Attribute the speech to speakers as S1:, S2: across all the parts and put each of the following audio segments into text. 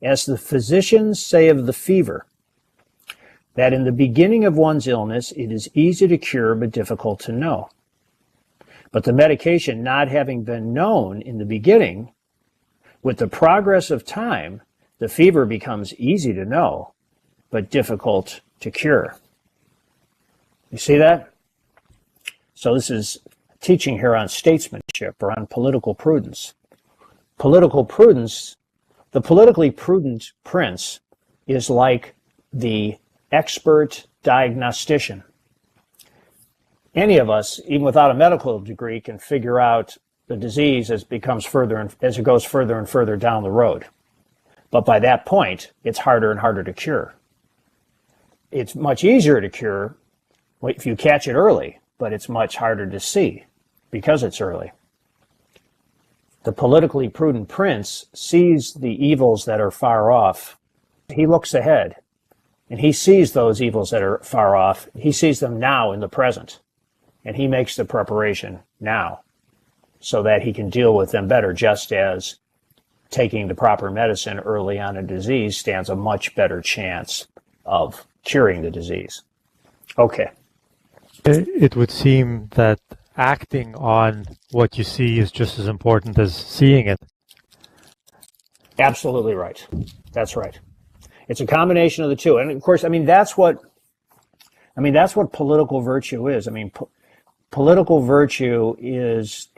S1: as the physicians say of the fever, that in the beginning of one's illness it is easy to cure but difficult to know. But the medication not having been known in the beginning, with the progress of time, the fever becomes easy to know but difficult to cure. You see that? So this is teaching here on statesmanship or on political prudence. Political prudence, the politically prudent prince is like the expert diagnostician. Any of us, even without a medical degree, can figure out the disease as it goes further and further down the road. But by that point, it's harder and harder to cure. It's much easier to cure if you catch it early, but it's much harder to see because it's early. The politically prudent prince sees the evils that are far off. He looks ahead, and he sees those evils that are far off. He sees them now in the present, and he makes the preparation now so that he can deal with them better, just as taking the proper medicine early on in disease stands a much better chance of curing the disease. Okay.
S2: It would seem that acting on what you see is just as important as seeing it.
S1: Absolutely right. That's right. It's a combination of the two. And of course, that's what political virtue is. Political virtue is,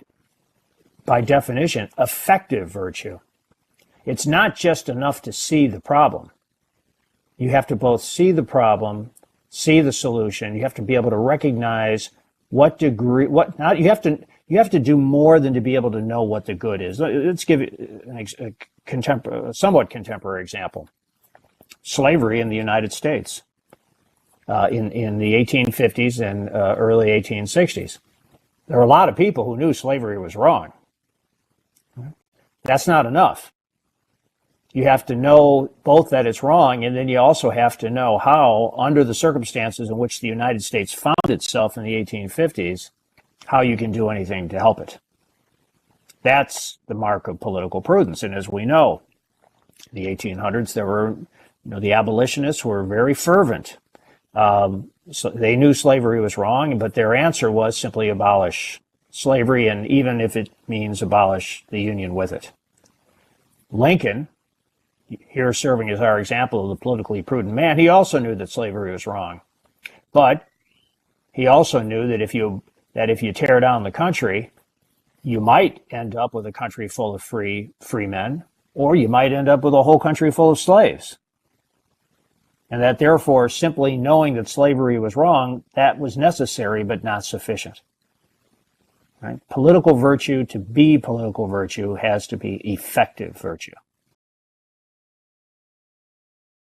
S1: by definition, effective virtue. It's not just enough to see the problem. You have to both see the problem, see the solution. You have to be able to recognize you have to do more than to be able to know what the good is. Let's give a somewhat contemporary example. Slavery in the United States in the 1850s and early 1860s. There were a lot of people who knew slavery was wrong. That's not enough. You have to know both that it's wrong, and then you also have to know how, under the circumstances in which the United States found itself in the 1850s, how you can do anything to help it. That's the mark of political prudence. And as we know, in the 1800s, the abolitionists were very fervent. So they knew slavery was wrong, but their answer was simply abolish slavery, and even if it means abolish the Union with it. Lincoln, here serving as our example of the politically prudent man, he also knew that slavery was wrong. But he also knew that if you tear down the country, you might end up with a country full of free men, or you might end up with a whole country full of slaves. And that therefore, simply knowing that slavery was wrong, that was necessary but not sufficient. Right? Political virtue, to be political virtue, has to be effective virtue.